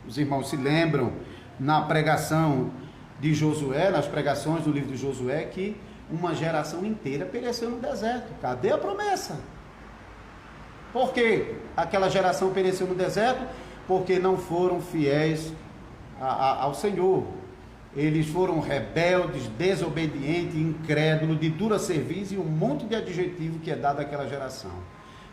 Os irmãos se lembram, na pregação de Josué, nas pregações do livro de Josué, que uma geração inteira pereceu no deserto. Cadê a promessa? Por que aquela geração pereceu no deserto? Porque não foram fiéis ao Senhor. Eles foram rebeldes, desobedientes, incrédulos, de dura serviço e um monte de adjetivo que é dado àquela geração,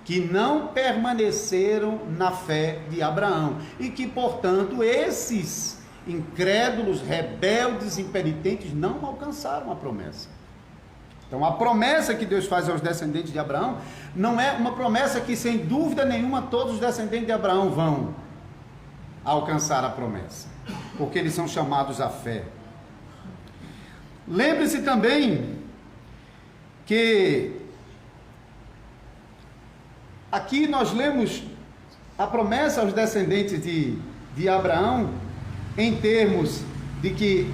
que não permaneceram na fé de Abraão e que, portanto, esses incrédulos, rebeldes, impenitentes não alcançaram a promessa. Então, a promessa que Deus faz aos descendentes de Abraão não é uma promessa que, sem dúvida nenhuma, todos os descendentes de Abraão vão alcançar a promessa, porque eles são chamados à fé. Lembre-se também que aqui nós lemos a promessa aos descendentes de Abraão em termos de que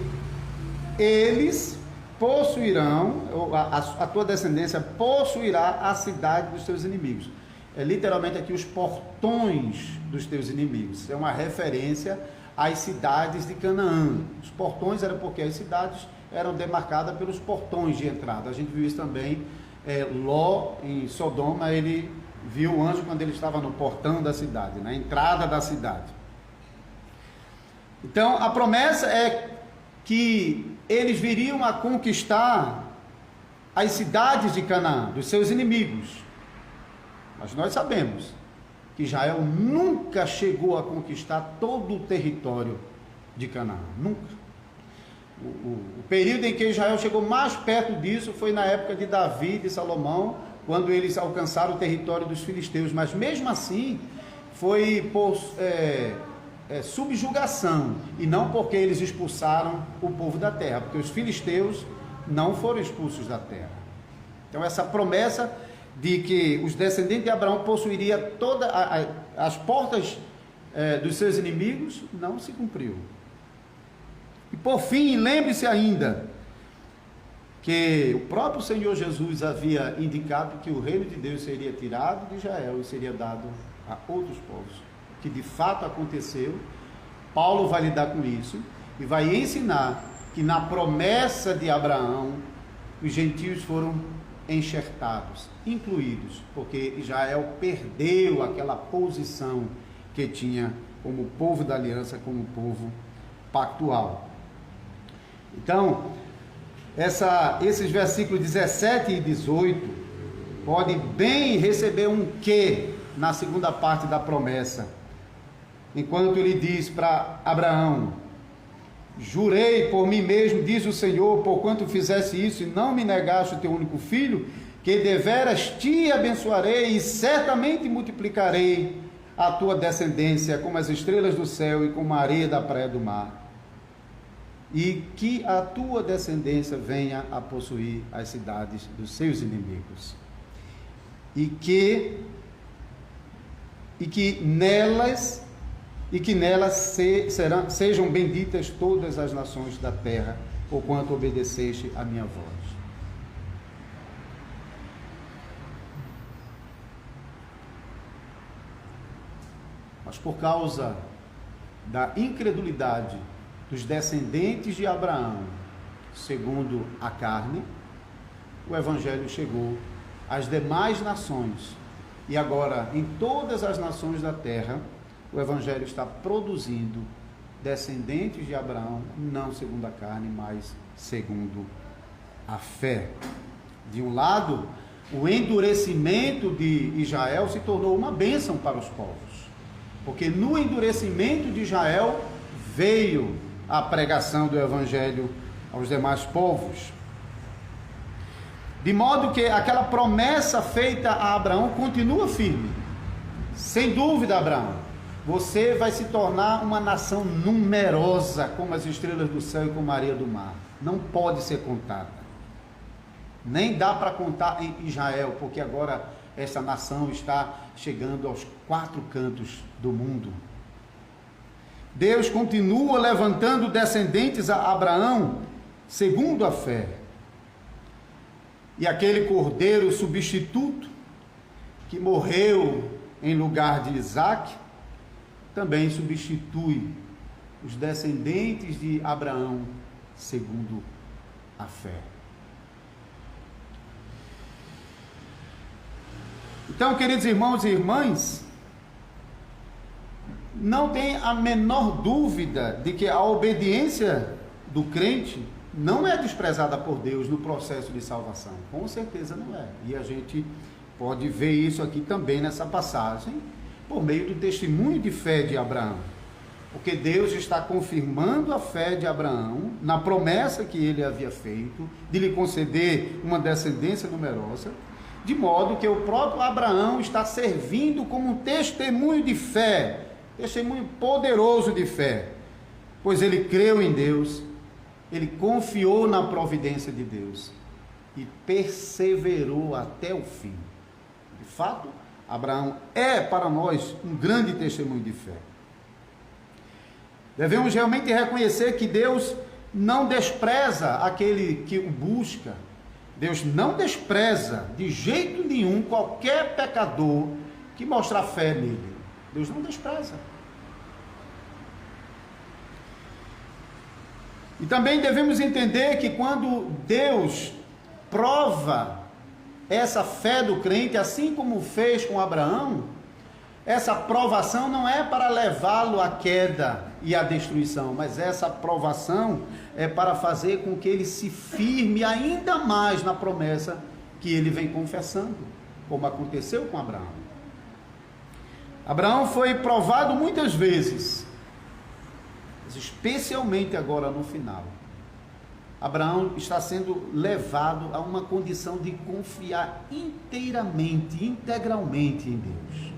eles possuirão, a tua descendência possuirá a cidade dos teus inimigos. É literalmente aqui os portões dos teus inimigos. É uma referência às cidades de Canaã. Os portões eram porque as cidades eram demarcadas pelos portões de entrada. A gente viu isso também, Ló em Sodoma, ele viu o anjo quando ele estava no portão da cidade, na entrada da cidade. Então, a promessa é que eles viriam a conquistar as cidades de Canaã, dos seus inimigos. Mas nós sabemos que Israel nunca chegou a conquistar todo o território de Canaã, nunca. O período em que Israel chegou mais perto disso foi na época de Davi e de Salomão, quando eles alcançaram o território dos filisteus, mas mesmo assim foi por subjugação, e não porque eles expulsaram o povo da terra, porque os filisteus não foram expulsos da terra. Então essa promessa de que os descendentes de Abraão possuiriam todas as portas dos seus inimigos não se cumpriu. E por fim, lembre-se ainda que o próprio Senhor Jesus havia indicado que o reino de Deus seria tirado de Israel e seria dado a outros povos, que de fato aconteceu. Paulo vai lidar com isso e vai ensinar que na promessa de Abraão os gentios foram enxertados, incluídos, porque Israel perdeu aquela posição que tinha como povo da aliança, como povo pactual. Então, esses versículos 17 e 18 podem bem receber um quê na segunda parte da promessa, enquanto ele diz para Abraão: jurei por mim mesmo, diz o Senhor, porquanto fizesse isso e não me negaste o teu único filho, que deveras te abençoarei e certamente multiplicarei a tua descendência como as estrelas do céu e como a areia da praia do mar, e que a tua descendência venha a possuir as cidades dos seus inimigos, e que nelas sejam benditas todas as nações da terra, porquanto obedeceste a minha voz. Mas por causa da incredulidade dos descendentes de Abraão, segundo a carne, o Evangelho chegou às demais nações, e agora em todas as nações da terra, o Evangelho está produzindo descendentes de Abraão, não segundo a carne, mas segundo a fé. De um lado, o endurecimento de Israel se tornou uma bênção para os povos, porque no endurecimento de Israel veio a pregação do Evangelho aos demais povos, de modo que aquela promessa feita a Abraão continua firme. Sem dúvida, Abraão, Você vai se tornar uma nação numerosa, como as estrelas do céu e como a areia do mar. Não pode ser contada. Nem dá para contar em Israel, porque agora essa nação está chegando aos 4 cantos do mundo. Deus continua levantando descendentes a Abraão, segundo a fé. E aquele cordeiro substituto, que morreu em lugar de Isaque, também substitui os descendentes de Abraão, segundo a fé. Então, queridos irmãos e irmãs, não tem a menor dúvida de que a obediência do crente não é desprezada por Deus no processo de salvação. Com certeza não é. E a gente pode ver isso aqui também nessa passagem, por meio do testemunho de fé de Abraão. Porque Deus está confirmando a fé de Abraão na promessa que ele havia feito, de lhe conceder uma descendência numerosa, de modo que o próprio Abraão está servindo como um testemunho de fé, testemunho poderoso de fé, pois ele creu em Deus, ele confiou na providência de Deus e perseverou até o fim. De fato, Abraão é para nós um grande testemunho de fé. Devemos realmente reconhecer que Deus não despreza aquele que o busca. Deus não despreza de jeito nenhum qualquer pecador que mostra fé nele. Deus não despreza. E também devemos entender que quando Deus prova essa fé do crente, assim como fez com Abraão, essa provação não é para levá-lo à queda e à destruição, mas essa provação é para fazer com que ele se firme ainda mais na promessa que ele vem confessando, como aconteceu com Abraão. Abraão foi provado muitas vezes, mas especialmente agora no final. Abraão está sendo levado a uma condição de confiar inteiramente, integralmente em Deus.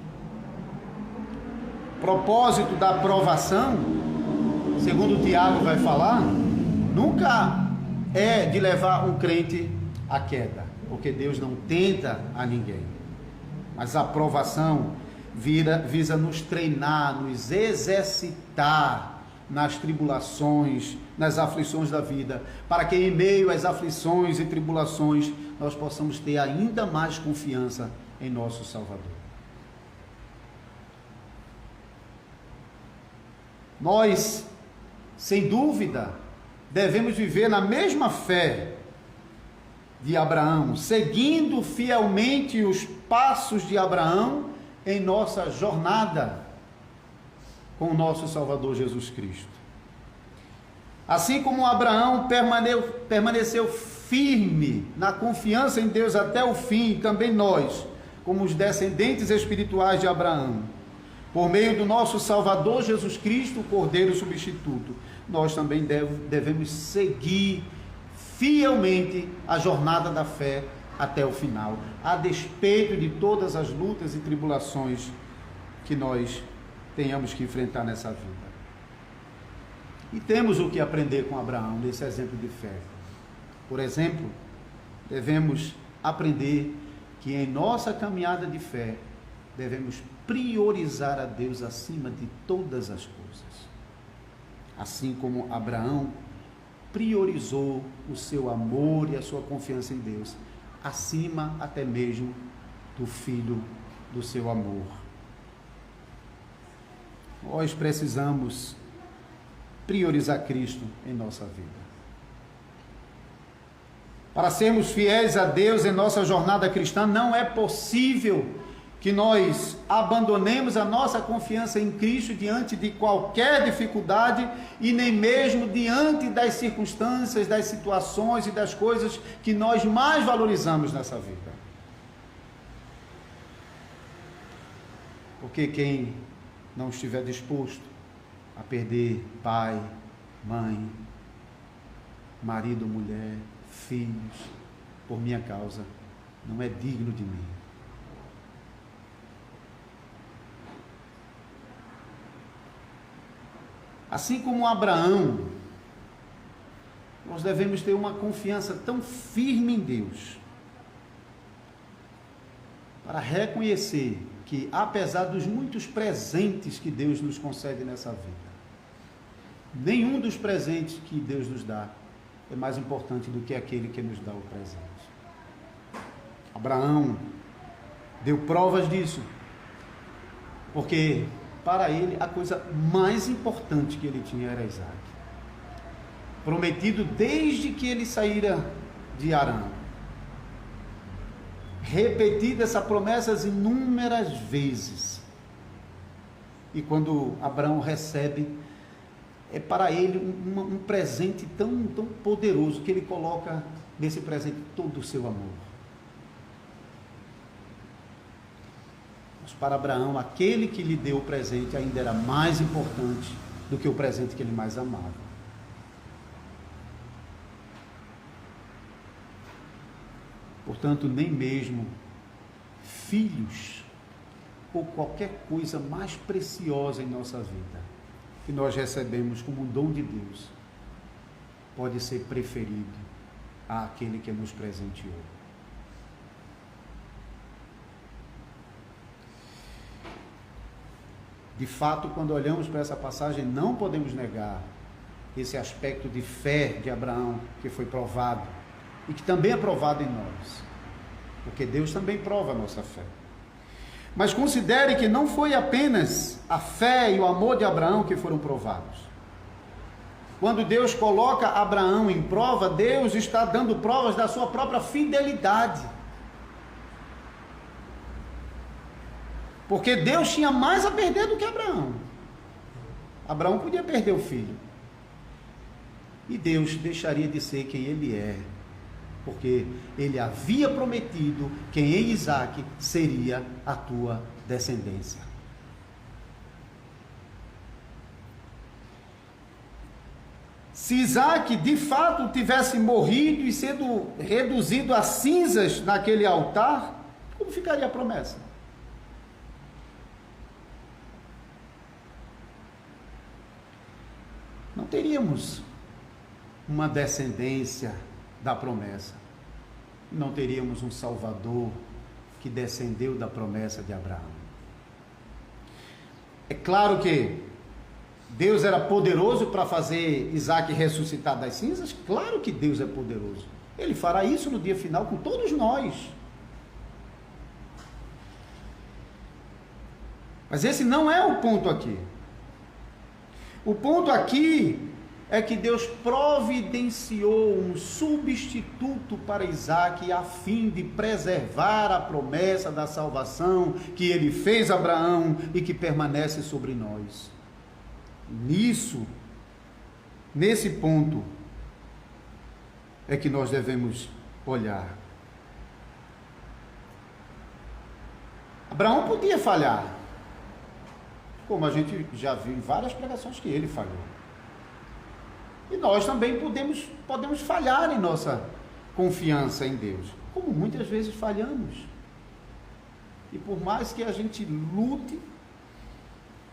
O propósito da provação, segundo o Tiago vai falar, nunca é de levar um crente à queda, porque Deus não tenta a ninguém. Mas a provação visa nos treinar, nos exercitar nas tribulações, nas aflições da vida, para que em meio às aflições e tribulações nós possamos ter ainda mais confiança em nosso Salvador. Nós, sem dúvida, devemos viver na mesma fé de Abraão, seguindo fielmente os passos de Abraão em nossa jornada com o nosso Salvador Jesus Cristo. Assim como Abraão permaneceu firme na confiança em Deus até o fim, também nós, como os descendentes espirituais de Abraão, por meio do nosso Salvador Jesus Cristo, o Cordeiro substituto, nós também devemos seguir fielmente a jornada da fé até o final, a despeito de todas as lutas e tribulações que nós tenhamos que enfrentar nessa vida. E temos o que aprender com Abraão nesse exemplo de fé. Por exemplo, devemos aprender que em nossa caminhada de fé devemos priorizar a Deus acima de todas as coisas. Assim como Abraão priorizou o seu amor e a sua confiança em Deus, acima até mesmo do filho do seu amor. Nós precisamos priorizar Cristo em nossa vida. Para sermos fiéis a Deus em nossa jornada cristã, não é possível que nós abandonemos a nossa confiança em Cristo diante de qualquer dificuldade e nem mesmo diante das circunstâncias, das situações e das coisas que nós mais valorizamos nessa vida. Porque quem não estiver disposto a perder pai, mãe, marido, mulher, filhos, por minha causa, não é digno de mim. Assim como Abraão, nós devemos ter uma confiança tão firme em Deus, para reconhecer que, apesar dos muitos presentes que Deus nos concede nessa vida, nenhum dos presentes que Deus nos dá é mais importante do que aquele que nos dá o presente. Abraão deu provas disso, porque para ele a coisa mais importante que ele tinha era Isaac, prometido desde que ele saíra de Arã. Repetida essa promessa inúmeras vezes. E quando Abraão recebe, é para ele um presente tão poderoso, que ele coloca nesse presente todo o seu amor. Mas para Abraão, aquele que lhe deu o presente ainda era mais importante do que o presente que ele mais amava. Portanto, nem mesmo filhos ou qualquer coisa mais preciosa em nossa vida, que nós recebemos como um dom de Deus, pode ser preferido àquele que nos presenteou. De fato, quando olhamos para essa passagem, não podemos negar esse aspecto de fé de Abraão, que foi provado, e que também é provado em nós, porque Deus também prova a nossa fé. Mas considere que não foi apenas a fé e o amor de Abraão que foram provados. Quando Deus coloca Abraão em prova, Deus está dando provas da sua própria fidelidade. Porque Deus tinha mais a perder do que Abraão. Abraão podia perder o filho, e Deus deixaria de ser quem ele é, porque ele havia prometido que em Isaac seria a tua descendência. Se Isaac de fato tivesse morrido e sido reduzido a cinzas naquele altar, como ficaria a promessa? Não teríamos uma descendência da promessa, não teríamos um Salvador que descendeu da promessa de Abraão. É claro que Deus era poderoso para fazer Isaac ressuscitar das cinzas. Claro que Deus é poderoso, Ele fará isso no dia final com todos nós. Mas esse não é o ponto aqui. O ponto aqui é que Deus providenciou um substituto para Isaac, a fim de preservar a promessa da salvação que ele fez a Abraão e que permanece sobre nós. Nesse ponto, é que nós devemos olhar. Abraão podia falhar, como a gente já viu em várias pregações que ele falhou. E nós também podemos falhar em nossa confiança em Deus, como muitas vezes falhamos. E por mais que a gente lute,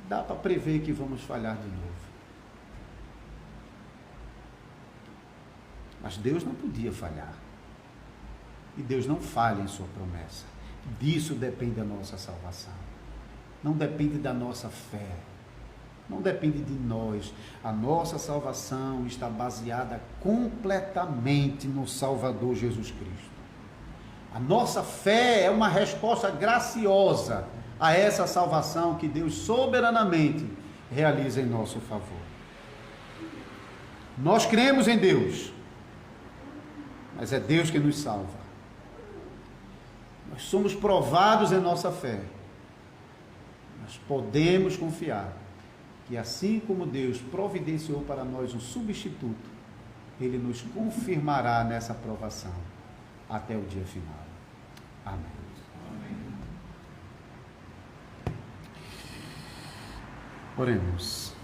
dá para prever que vamos falhar de novo. Mas Deus não podia falhar. E Deus não falha em sua promessa. Disso depende a nossa salvação. Não depende da nossa fé. Não depende de nós. A nossa salvação está baseada completamente no Salvador Jesus Cristo. A nossa fé é uma resposta graciosa a essa salvação que Deus soberanamente realiza em nosso favor. Nós cremos em Deus, mas é Deus que nos salva. Nós somos provados em nossa fé. Nós podemos confiar que assim como Deus providenciou para nós um substituto, Ele nos confirmará nessa provação até o dia final. Amém. Oremos.